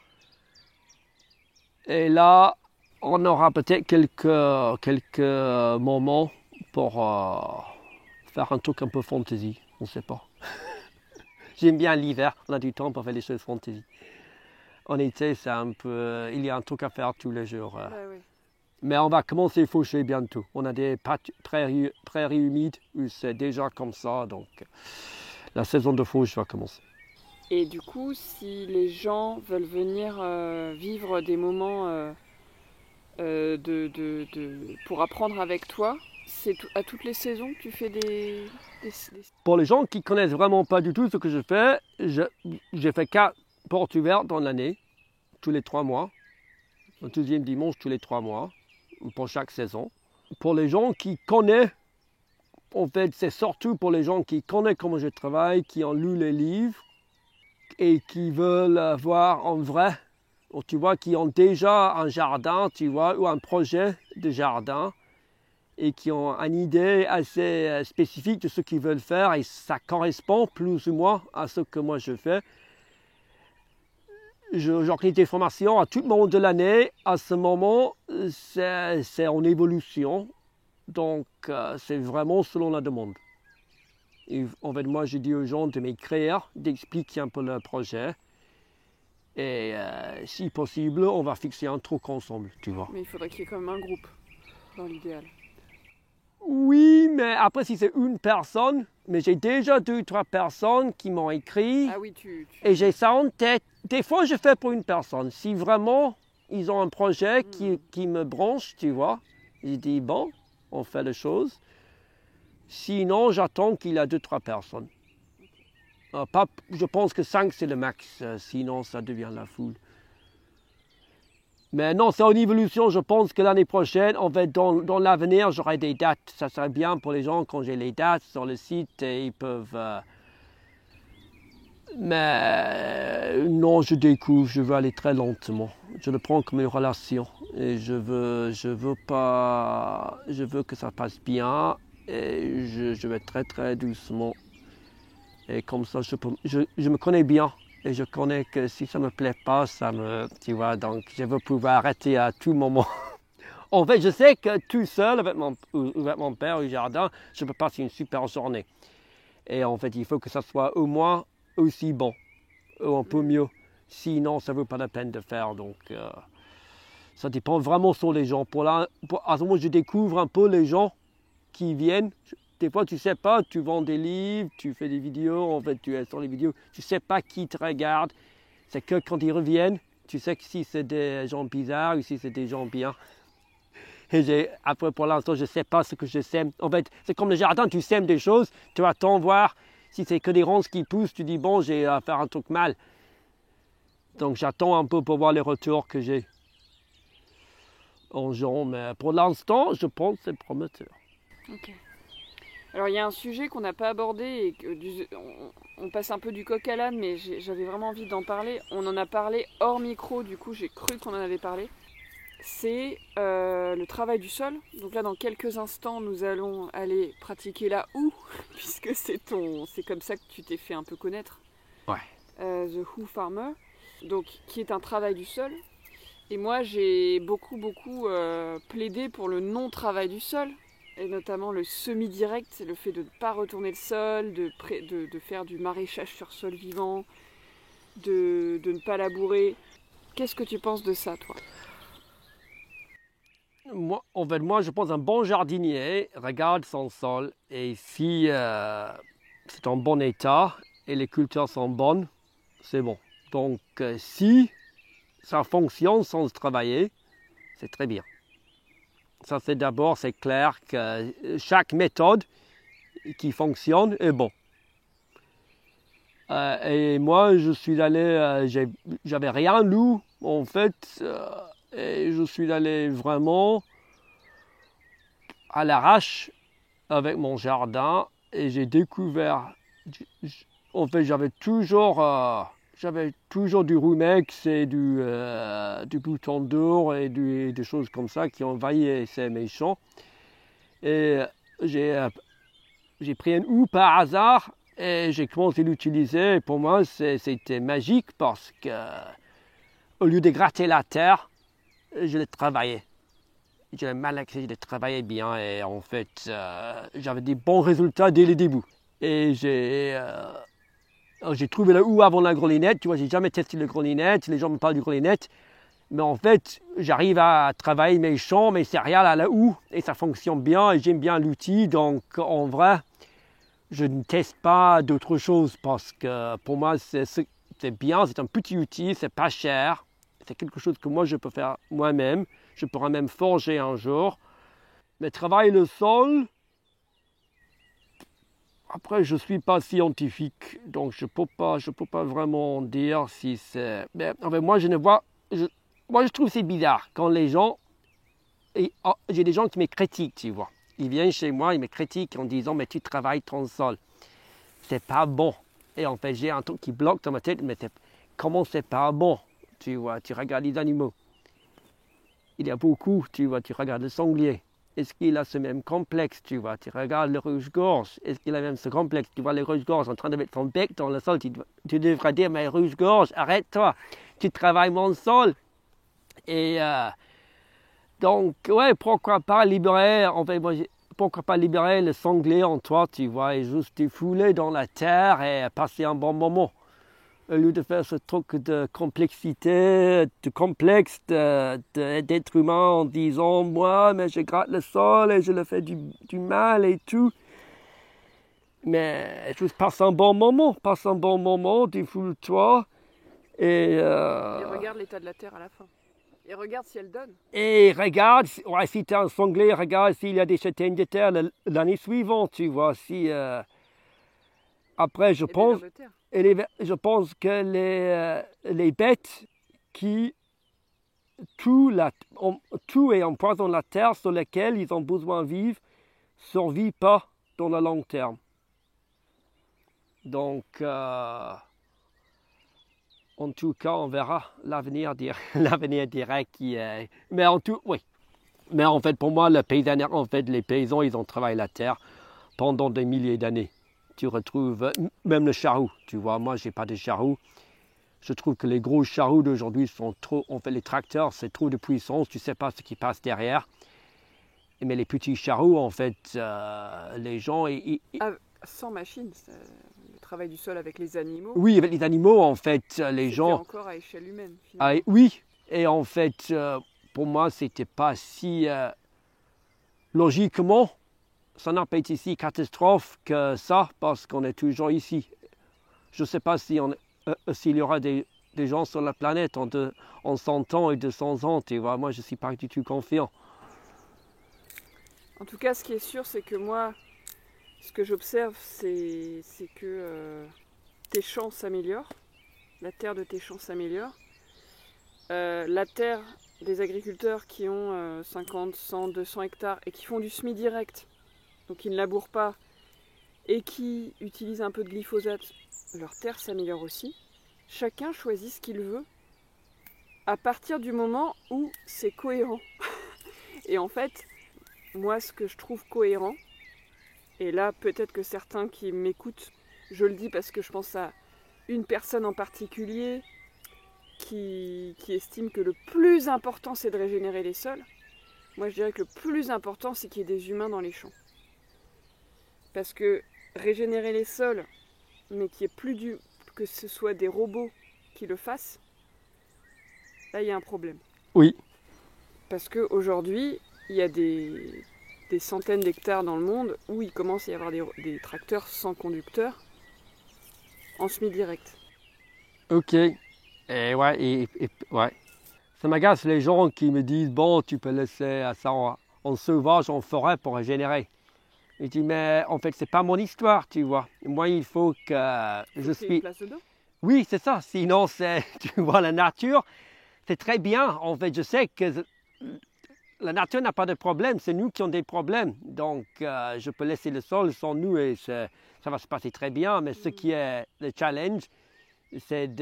Et là, on aura peut-être quelques moments pour faire un truc un peu fantasy, on ne sait pas. J'aime bien l'hiver, on a du temps pour faire des choses fantasy. En été, c'est un peu, il y a un truc à faire tous les jours. Oui. Mais on va commencer à faucher bientôt. On a des prairies humides où c'est déjà comme ça, donc la saison de fauche va commencer. Et du coup, si les gens veulent venir vivre des moments pour apprendre avec toi, c'est à toutes les saisons que tu fais des... Pour les gens qui ne connaissent vraiment pas du tout ce que je fais, j'ai fait 4 portes ouvertes dans l'année, tous les 3 mois. Le deuxième dimanche tous les 3 mois, pour chaque saison. Pour les gens qui connaissent, en fait, c'est surtout pour les gens qui connaissent comment je travaille, qui ont lu les livres et qui veulent voir en vrai, ou tu vois, qui ont déjà un jardin, tu vois, ou un projet de jardin et qui ont une idée assez spécifique de ce qu'ils veulent faire et ça correspond plus ou moins à ce que moi je fais. J'organise des formations à tout moment de l'année. À ce moment, c'est en évolution. Donc, c'est vraiment selon la demande. Et en fait, moi, je dis aux gens de m'écrire, d'expliquer un peu leur projet. Et si possible, on va fixer un truc ensemble, tu vois. Mais il faudrait qu'il y ait quand même un groupe, dans l'idéal. Oui, mais après, si c'est une personne, mais j'ai déjà 2 ou 3 personnes qui m'ont écrit. Ah oui, et j'ai ça en tête. Des fois, je fais pour une personne. Si vraiment ils ont un projet qui me branche, tu vois, je dis bon, on fait les choses. Sinon, j'attends qu'il y a 2 ou 3 personnes. Je pense que 5 c'est le max, sinon ça devient la foule. Mais non, c'est en évolution. Je pense que l'année prochaine, en fait, dans l'avenir, j'aurai des dates. Ça serait bien pour les gens quand j'ai les dates sur le site et ils peuvent. Mais non, je découvre. Je veux aller très lentement. Je le prends comme une relation et je veux que ça passe bien et je vais très très doucement. Et comme ça, je me connais bien. Et je connais que si ça ne me plaît pas, tu vois, donc je veux pouvoir arrêter à tout moment. En fait, je sais que tout seul, avec mon père au jardin, je peux passer une super journée. Et en fait, il faut que ça soit au moins aussi bon, ou un peu mieux. Sinon, ça ne vaut pas la peine de faire. Donc, ça dépend vraiment sur les gens. À ce moment, je découvre un peu les gens qui viennent. Des fois, tu ne sais pas, tu vends des livres, tu fais des vidéos, en fait, tu es sur les vidéos, tu ne sais pas qui te regarde. C'est que quand ils reviennent, tu sais que si c'est des gens bizarres ou si c'est des gens bien. Et après, pour l'instant, je ne sais pas ce que je sème. En fait, c'est comme le jardin, tu sèmes des choses, tu attends voir. Si c'est que des ronces qui poussent, tu dis, bon, j'ai à faire un truc mal. Donc, j'attends un peu pour voir les retours que j'ai en gens. Mais pour l'instant, je pense que c'est prometteur. Ok. Alors il y a un sujet qu'on n'a pas abordé et on passe un peu du coq à l'âne, mais j'avais vraiment envie d'en parler. On en a parlé hors micro, du coup j'ai cru qu'on en avait parlé. C'est le travail du sol. Donc là dans quelques instants nous allons aller pratiquer la houe, puisque c'est comme ça que tu t'es fait un peu connaître. Ouais. The Hoe Farmer, donc qui est un travail du sol. Et moi j'ai beaucoup plaidé pour le non-travail du sol. Et notamment le semi-direct, le fait de ne pas retourner le sol, de faire du maraîchage sur sol vivant, de ne pas labourer. Qu'est-ce que tu penses de ça, toi ? Moi, je pense qu'un bon jardinier regarde son sol et si c'est en bon état et les cultures sont bonnes, c'est bon. Donc, si ça fonctionne sans travailler, c'est très bien. Ça, c'est clair que chaque méthode qui fonctionne est bon. Et moi, je suis allé, j'avais rien lu en fait, et je suis allé vraiment à l'arrache avec mon jardin et j'ai découvert, en fait, j'avais toujours du rumex et du bouton d'or et des choses comme ça qui envahissaient mes champs. Et j'ai pris une houe par hasard et j'ai commencé à l'utiliser. Et pour moi, c'était magique parce que au lieu de gratter la terre, je l'ai travaillé. Je l'ai malaxé, je l'ai travaillé bien et en fait, j'avais des bons résultats dès le début. Et j'ai trouvé la houe avant la grelinette. Tu vois, j'ai jamais testé la grelinette. Les gens me parlent du grelinette. Mais en fait, j'arrive à travailler mes champs, mes céréales à la houe. Et ça fonctionne bien et j'aime bien l'outil. Donc, en vrai, je ne teste pas d'autres choses parce que pour moi, c'est bien, c'est un petit outil, c'est pas cher. C'est quelque chose que moi, je peux faire moi-même. Je pourrais même forger un jour. Mais travailler le sol, après, je ne suis pas scientifique, donc je ne peux pas vraiment dire si c'est... Mais, enfin, moi, moi, je trouve que c'est bizarre quand les gens... j'ai des gens qui me critiquent, tu vois. Ils viennent chez moi, ils me critiquent en disant « mais tu travailles ton sol, c'est pas bon ». Et en fait, j'ai un truc qui bloque dans ma tête, mais comment c'est pas bon? Tu vois, tu regardes les animaux. Il y a beaucoup, tu vois, tu regardes le sanglier. Est-ce qu'il a ce même complexe, tu vois? Tu regardes le rouge-gorge. Est-ce qu'il a même ce complexe? Tu vois le rouge-gorge en train de mettre son bec dans le sol. Tu devrais dire, mais rouge-gorge, arrête-toi. Tu travailles mon sol. Et donc, ouais, pourquoi pas libérer, en fait, pourquoi pas libérer le sanglier en toi, tu vois, et juste défouler dans la terre et passer un bon moment. Au lieu de faire ce truc de complexité, de complexe d'être humain en disant moi, mais je gratte le sol et je le fais du mal et tout. Mais juste passe un bon moment, défoule-toi et regarde l'état de la terre à la fin. Et regarde si elle donne. Et regarde, ouais, si tu es un sanglier, regarde s'il y a des châtaignes de terre l'année suivante, tu vois. Si, après, je pense que les bêtes qui tuent et empoisonnent la terre sur laquelle ils ont besoin de vivre ne survivent pas dans le long terme. Donc, en tout cas, on verra l'avenir direct qui est... Mais oui. Mais en fait, pour moi, les paysans, ils ont travaillé la terre pendant des milliers d'années. Tu retrouves même le charroux, tu vois. Moi, je n'ai pas de charroux. Je trouve que les gros charroux d'aujourd'hui sont trop... En fait, les tracteurs, c'est trop de puissance. Tu ne sais pas ce qui passe derrière. Mais les petits charroux, en fait, les gens... sans machine, le travail du sol avec les animaux. Oui, avec les animaux, en fait, les gens... C'était encore à échelle humaine, finalement. Oui, et en fait, pour moi, c'était pas si... logiquement, ça n'a pas été si catastrophe que ça, parce qu'on est toujours ici. Je ne sais pas s'il y aura des gens sur la planète en 100 ans et 200 ans, tu vois. Moi, je ne suis pas du tout confiant. En tout cas, ce qui est sûr, c'est que moi, ce que j'observe, c'est que tes champs s'améliorent, la terre de tes champs s'améliore. La terre des agriculteurs qui ont 50, 100, 200 hectares et qui font du semi-direct, donc qui ne labourent pas, et qui utilisent un peu de glyphosate, leur terre s'améliore aussi. Chacun choisit ce qu'il veut à partir du moment où c'est cohérent. Et en fait, moi, ce que je trouve cohérent, et là, peut-être que certains qui m'écoutent, je le dis parce que je pense à une personne en particulier qui estime que le plus important, c'est de régénérer les sols. Moi, je dirais que le plus important, c'est qu'il y ait des humains dans les champs. Parce que régénérer les sols, mais qu'il n'y ait que ce soit des robots qui le fassent, là, il y a un problème. Oui. Parce qu'aujourd'hui, il y a des centaines d'hectares dans le monde où il commence à y avoir des tracteurs sans conducteur en semi-direct. Ok. Et ouais, ouais. Ça m'agace les gens qui me disent, bon, tu peux laisser ça en sauvage, en forêt pour régénérer. Je dis, mais en fait, c'est pas mon histoire, tu vois. Moi, il faut que je suis... une place dedans. Oui, c'est ça. Sinon, tu vois, la nature, c'est très bien. En fait, je sais que la nature n'a pas de problème. C'est nous qui avons des problèmes. Donc, je peux laisser le sol sans nous et ça va se passer très bien. Mais ce qui est le challenge, c'est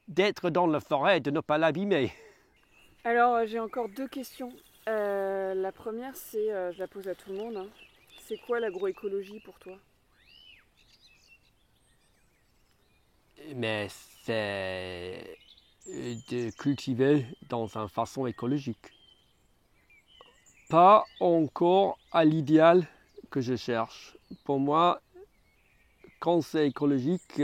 d'être dans la forêt et de ne pas l'abîmer. Alors, j'ai encore 2 questions. La première, c'est, je la pose à tout le monde, hein. C'est quoi l'agroécologie pour toi? Mais c'est de cultiver dans une façon écologique. Pas encore à l'idéal que je cherche. Pour moi, quand c'est écologique,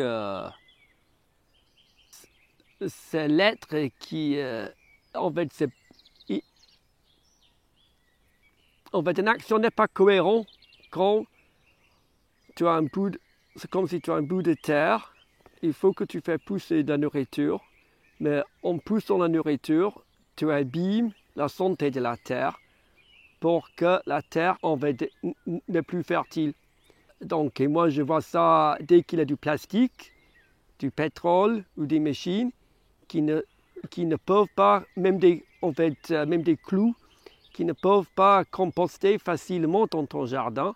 c'est l'être qui, en fait, une action n'est pas cohérente quand tu as c'est comme si tu as un bout de terre. Il faut que tu fasses pousser de la nourriture. Mais en poussant la nourriture, tu abîmes la santé de la terre pour que la terre n'est plus fertile. Donc, et moi, je vois ça dès qu'il y a du plastique, du pétrole ou des machines qui ne peuvent pas, même des clous, qui ne peuvent pas composter facilement dans ton jardin.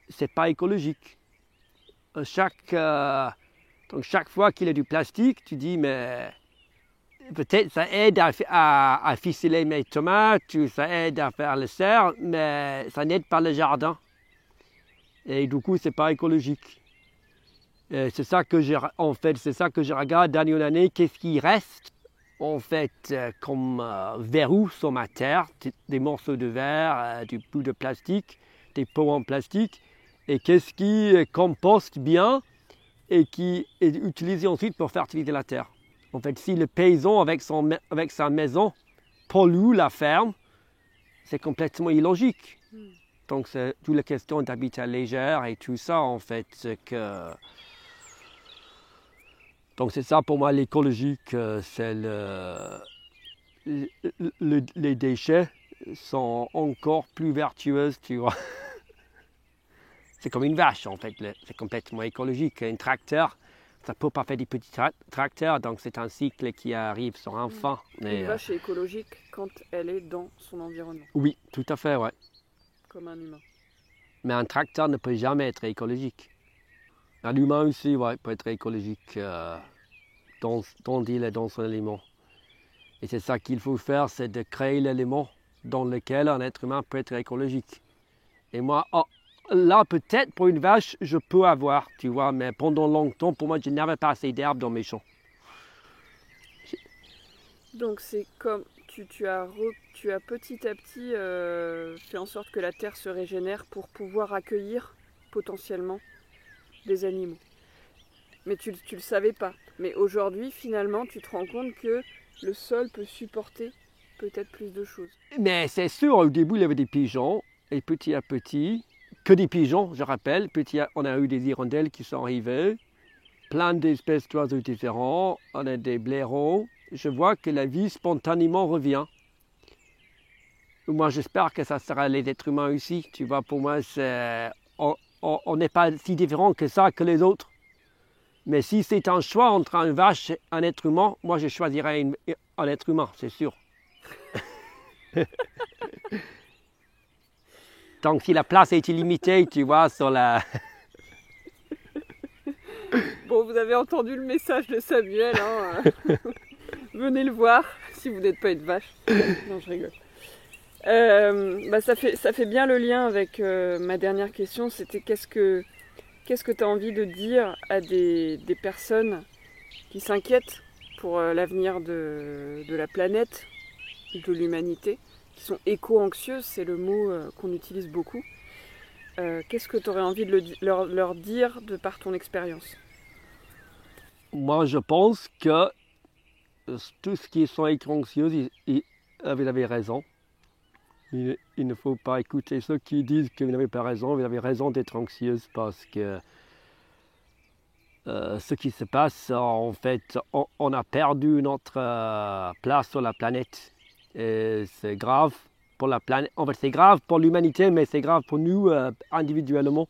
C'est pas écologique. Donc chaque fois qu'il y a du plastique, tu dis mais peut-être ça aide à ficeler mes tomates ou ça aide à faire le serre, mais ça n'aide pas le jardin. Et du coup, c'est pas écologique. C'est ça que je regarde d'année en année, qu'est-ce qui reste en fait comme verrou sur ma terre, des morceaux de verre, du bout de plastique, des pots en plastique, et qu'est-ce qui composte bien et qui est utilisé ensuite pour fertiliser la terre. En fait, si le paysan avec sa maison pollue la ferme, c'est complètement illogique. Donc c'est toute la question d'habitat léger et tout ça en fait. Donc c'est ça pour moi l'écologique, c'est les déchets sont encore plus vertueux, tu vois. C'est comme une vache en fait, c'est complètement écologique. Un tracteur, ça ne peut pas faire des petits tracteurs, donc c'est un cycle qui arrive sur un fin. Une vache est écologique quand elle est dans son environnement. Oui, tout à fait, ouais. Comme un humain. Mais un tracteur ne peut jamais être écologique. Un humain aussi, ouais, peut être écologique dans il est dans son élément. Et c'est ça qu'il faut faire, c'est de créer l'élément dans lequel un être humain peut être écologique. Et moi, là, peut-être pour une vache, je peux avoir, tu vois, mais pendant longtemps, pour moi, je n'avais pas assez d'herbe dans mes champs. Donc c'est comme tu as petit à petit fait en sorte que la terre se régénère pour pouvoir accueillir potentiellement des animaux. Mais tu le savais pas. Mais aujourd'hui, finalement, tu te rends compte que le sol peut supporter peut-être plus de choses. Mais c'est sûr, au début, il y avait des pigeons, et petit à petit, que des pigeons, je rappelle, on a eu des hirondelles qui sont arrivées, plein d'espèces d'oiseaux différents, on a des blaireaux. Je vois que la vie spontanément revient. Moi, j'espère que ça sera les êtres humains aussi. Tu vois, pour moi, on n'est pas si différents que ça, que les autres. Mais si c'est un choix entre une vache et un être humain, moi, je choisirais un être humain, c'est sûr. Donc, si la place est illimitée, tu vois, sur la... Bon, vous avez entendu le message de Samuel, hein. Venez le voir, si vous n'êtes pas une vache. Non, je rigole. Ça fait bien le lien avec ma dernière question, c'était qu'est-ce que tu as envie de dire à des personnes qui s'inquiètent pour l'avenir de la planète, de l'humanité, qui sont éco-anxieuses, c'est le mot qu'on utilise beaucoup. Qu'est-ce que tu aurais envie de leur dire de par ton expérience? Moi, je pense que tout ce qui sont éco-anxieux, vous avez raison. Il ne faut pas écouter ceux qui disent que vous n'avez pas raison. Vous avez raison d'être anxieuse parce que ce qui se passe, en fait, on a perdu notre place sur la planète. Et c'est grave pour la planète. En fait, c'est grave pour l'humanité, mais c'est grave pour nous individuellement.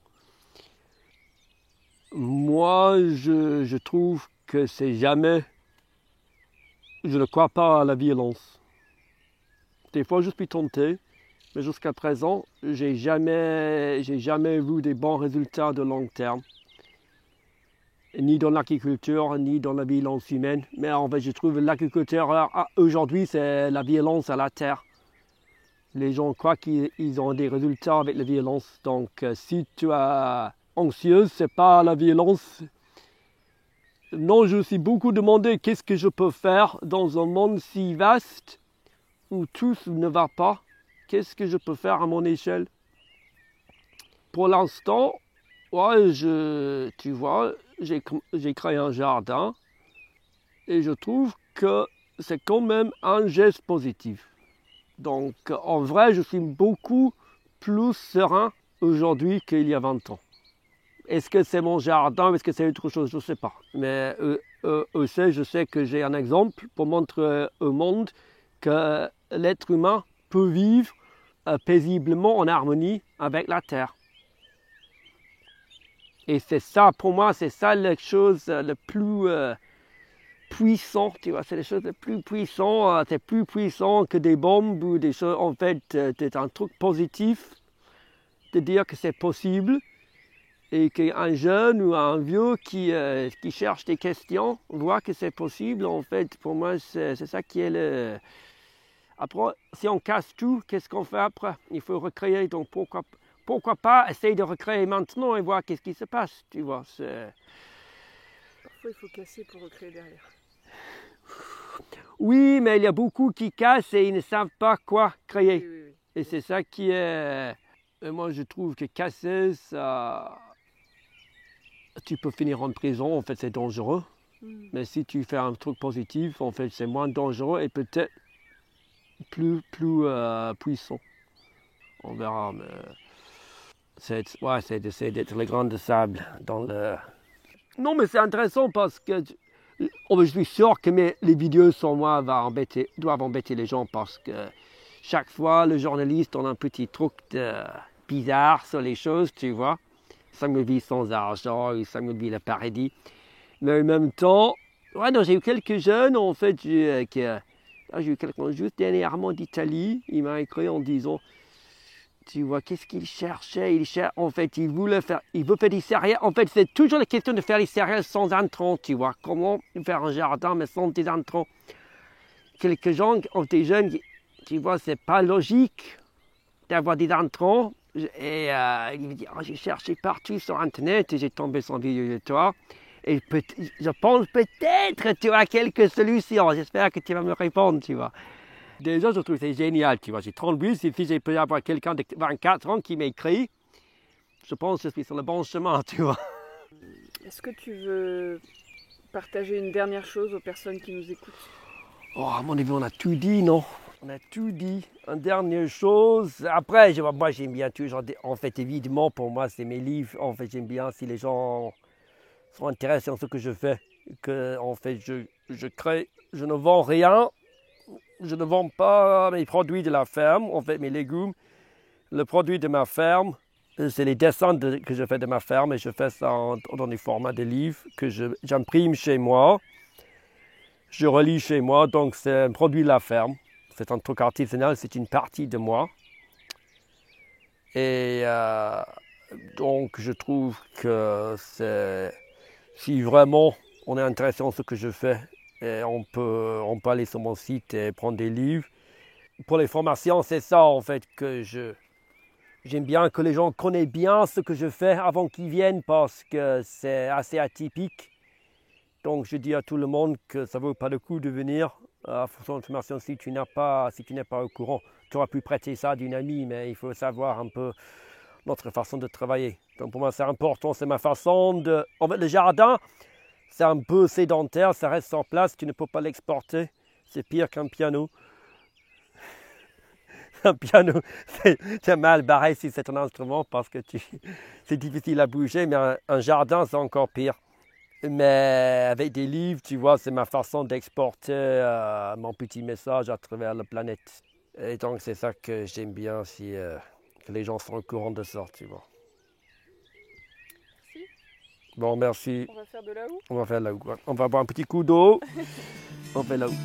Moi, je trouve que c'est jamais... Je ne crois pas à la violence. Des fois, je suis tenté, mais jusqu'à présent, j'ai jamais vu des bons résultats de long terme. Ni dans l'agriculture, ni dans la violence humaine. Mais en fait, je trouve que l'agriculture, aujourd'hui, c'est la violence à la terre. Les gens croient qu'ils ont des résultats avec la violence. Donc, si tu es anxieuse, ce n'est pas la violence. Non, je me suis beaucoup demandé qu'est-ce que je peux faire dans un monde si vaste où tout ne va pas. Qu'est-ce que je peux faire à mon échelle? Pour l'instant, ouais, tu vois, j'ai créé un jardin et je trouve que c'est quand même un geste positif. Donc, en vrai, je suis beaucoup plus serein aujourd'hui qu'il y a 20 ans. Est-ce que c'est mon jardin ou est-ce que c'est autre chose? Je ne sais pas. Mais aussi, je sais que j'ai un exemple pour montrer au monde que l'être humain peut vivre paisiblement en harmonie avec la terre. Et c'est ça, pour moi, c'est ça la chose la plus puissante, tu vois, c'est la chose la plus puissante, c'est plus puissant que des bombes ou des choses, en fait, c'est un truc positif de dire que c'est possible et qu'un jeune ou un vieux qui cherche des questions voit que c'est possible, en fait, pour moi, c'est ça qui est le... Après, si on casse tout, qu'est-ce qu'on fait après? Il faut recréer, donc pourquoi pas essayer de recréer maintenant et voir qu'est-ce qui se passe, tu vois. Parfois, il faut casser pour recréer derrière. Oui, mais il y a beaucoup qui cassent et ils ne savent pas quoi créer. Oui. Et c'est ça qui est... Moi, je trouve que casser, ça... Tu peux finir en prison, en fait, c'est dangereux. Mais si tu fais un truc positif, en fait, c'est moins dangereux et peut-être plus puissant. On verra, mais... c'est d'essayer d'être le grain de sable dans le... Non, mais c'est intéressant parce que je suis sûr que les vidéos sur moi doivent embêter les gens parce que chaque fois, le journaliste a un petit truc bizarre sur les choses, tu vois. Ça me vit sans argent, ça me vit le paradis. Mais en même temps, j'ai eu quelques jeunes, en fait, j'ai eu quelqu'un juste dernièrement d'Italie, il m'a écrit en disant... Tu vois, qu'est-ce qu'il cherchait? En fait, il veut faire des céréales. En fait, c'est toujours la question de faire les céréales sans intrants, tu vois. Comment faire un jardin, mais sans des intrants? Quelques gens, des jeunes, tu vois, c'est pas logique d'avoir des intrants. Et il me dit, j'ai cherché partout sur Internet et j'ai tombé sur une vidéo de toi. Et je pense peut-être tu as quelques solutions. J'espère que tu vas me répondre, tu vois. Déjà, je trouve que c'est génial, tu vois. J'ai 38, il suffit de avoir quelqu'un de 24 ans qui m'écrit. Je pense que je suis sur le bon chemin, tu vois. Est-ce que tu veux partager une dernière chose aux personnes qui nous écoutent? Oh, à mon avis, on a tout dit, non? On a tout dit. Une dernière chose. Après, moi, j'aime bien toujours... En fait, évidemment, pour moi, c'est mes livres. En fait, j'aime bien si les gens sont intéressés en ce que je fais. Que, en fait, je crée... Je ne vends rien. Je ne vends pas mes produits de la ferme, en fait mes légumes. Le produit de ma ferme, c'est les dessins que je fais de ma ferme et je fais ça dans des formats de livres que j'imprime chez moi. Je relis chez moi, donc c'est un produit de la ferme. C'est un truc artisanal, c'est une partie de moi. Et donc je trouve que si vraiment on est intéressé en ce que je fais, et on peut aller sur mon site et prendre des livres. Pour les formations, c'est ça en fait que j'aime bien que les gens connaissent bien ce que je fais avant qu'ils viennent parce que c'est assez atypique. Donc je dis à tout le monde que ça ne vaut pas le coup de venir à son formation si tu n'es pas au courant. Tu aurais pu prêter ça d'une amie, mais il faut savoir un peu notre façon de travailler. Donc pour moi c'est important, c'est ma façon de... En fait le jardin, c'est un peu sédentaire, ça reste en place, tu ne peux pas l'exporter. C'est pire qu'un piano. Un piano, c'est mal barré si c'est un instrument parce que c'est difficile à bouger, mais un jardin, c'est encore pire. Mais avec des livres, tu vois, c'est ma façon d'exporter mon petit message à travers la planète. Et donc, c'est ça que j'aime bien, que les gens sont au courant de ça, tu vois. Bon, merci. On va faire de la houe? On va faire de la houe. On va boire un petit coup d'eau. On fait la houe.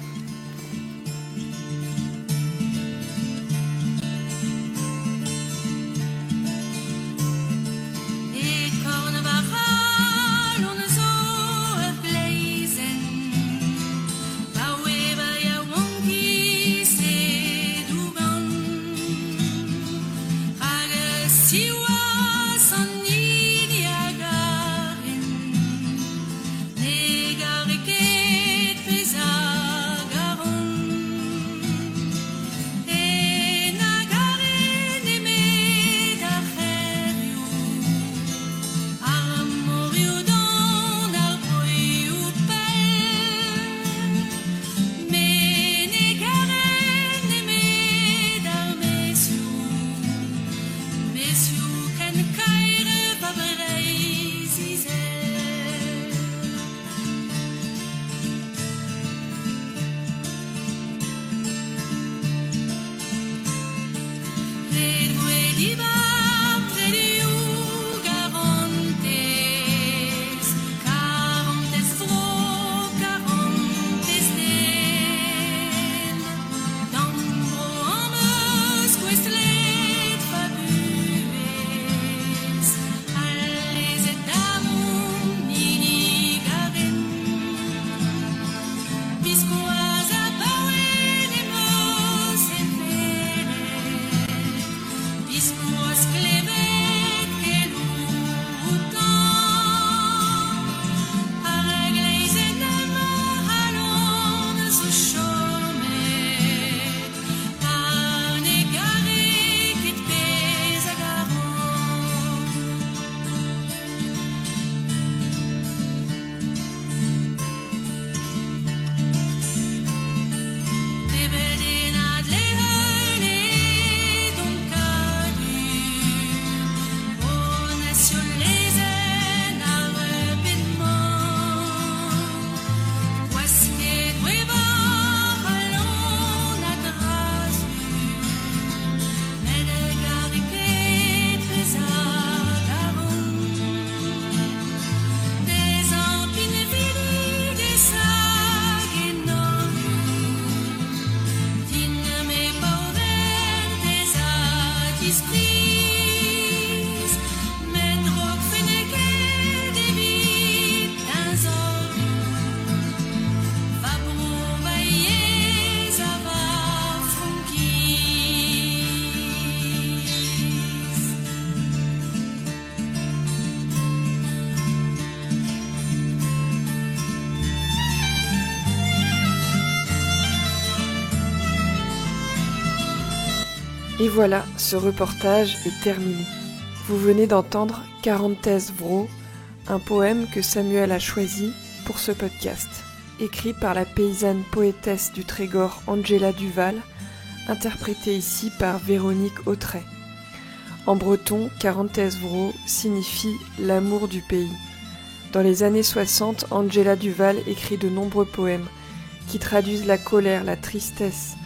Et voilà, ce reportage est terminé. Vous venez d'entendre Quarantès Vro, un poème que Samuel a choisi pour ce podcast, écrit par la paysanne poétesse du Trégor Angela Duval, interprété ici par Véronique Autray. En breton, Quarantès Vro signifie l'amour du pays. Dans les années 60, Angela Duval écrit de nombreux poèmes qui traduisent la colère, la tristesse,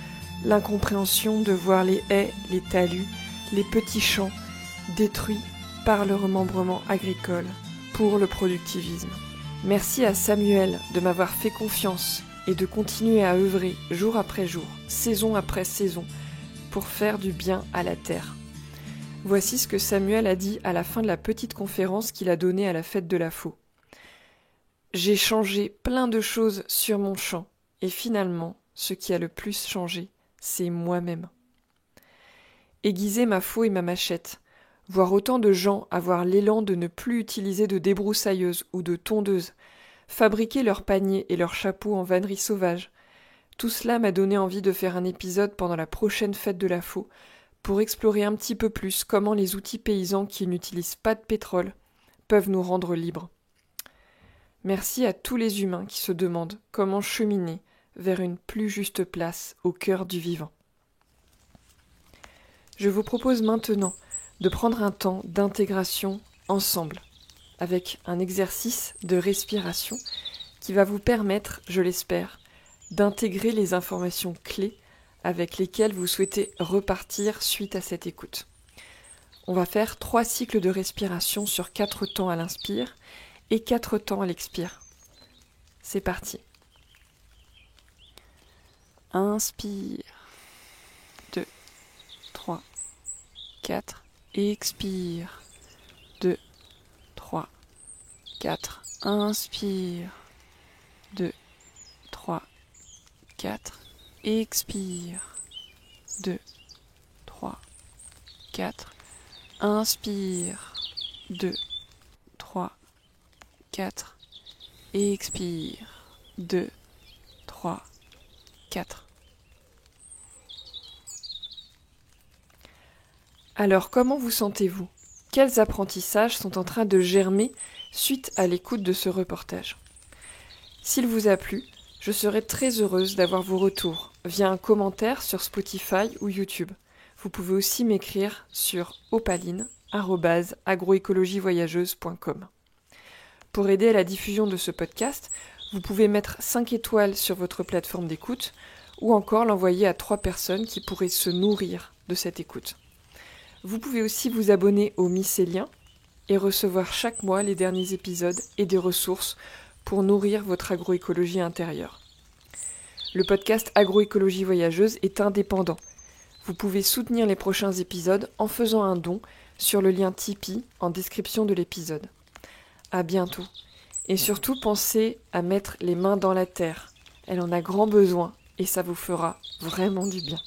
l'incompréhension de voir les haies, les talus, les petits champs détruits par le remembrement agricole pour le productivisme. Merci à Samuel de m'avoir fait confiance et de continuer à œuvrer jour après jour, saison après saison, pour faire du bien à la terre. Voici ce que Samuel a dit à la fin de la petite conférence qu'il a donnée à la fête de la Faux. J'ai changé plein de choses sur mon champ, et finalement, ce qui a le plus changé, c'est moi-même. Aiguiser ma faux et ma machette, voir autant de gens avoir l'élan de ne plus utiliser de débroussailleuse ou de tondeuse, fabriquer leurs paniers et leurs chapeaux en vannerie sauvage. Tout cela m'a donné envie de faire un épisode pendant la prochaine fête de la Faux pour explorer un petit peu plus comment les outils paysans qui n'utilisent pas de pétrole peuvent nous rendre libres. Merci à tous les humains qui se demandent comment cheminer vers une plus juste place au cœur du vivant. Je vous propose maintenant de prendre un temps d'intégration ensemble, avec un exercice de respiration qui va vous permettre, je l'espère, d'intégrer les informations clés avec lesquelles vous souhaitez repartir suite à cette écoute. On va faire 3 cycles de respiration sur 4 temps à l'inspire et 4 temps à l'expire. C'est parti. Inspire. 2, 3, 4. Expire. 2, 3, 4. Inspire. 2, 3, 4. Expire. 2, 3, 4. Inspire. 2, 3, 4. Expire. 2, 3, 4. Alors, comment vous sentez-vous ? Quels apprentissages sont en train de germer suite à l'écoute de ce reportage ? S'il vous a plu, je serai très heureuse d'avoir vos retours via un commentaire sur Spotify ou YouTube. Vous pouvez aussi m'écrire sur opaline@agroécologievoyageuse.com. Pour aider à la diffusion de ce podcast, vous pouvez mettre 5 étoiles sur votre plateforme d'écoute ou encore l'envoyer à 3 personnes qui pourraient se nourrir de cette écoute. Vous pouvez aussi vous abonner au Mycélien et recevoir chaque mois les derniers épisodes et des ressources pour nourrir votre agroécologie intérieure. Le podcast Agroécologie Voyageuse est indépendant. Vous pouvez soutenir les prochains épisodes en faisant un don sur le lien Tipeee en description de l'épisode. À bientôt. Et surtout, pensez à mettre les mains dans la terre. Elle en a grand besoin et ça vous fera vraiment du bien.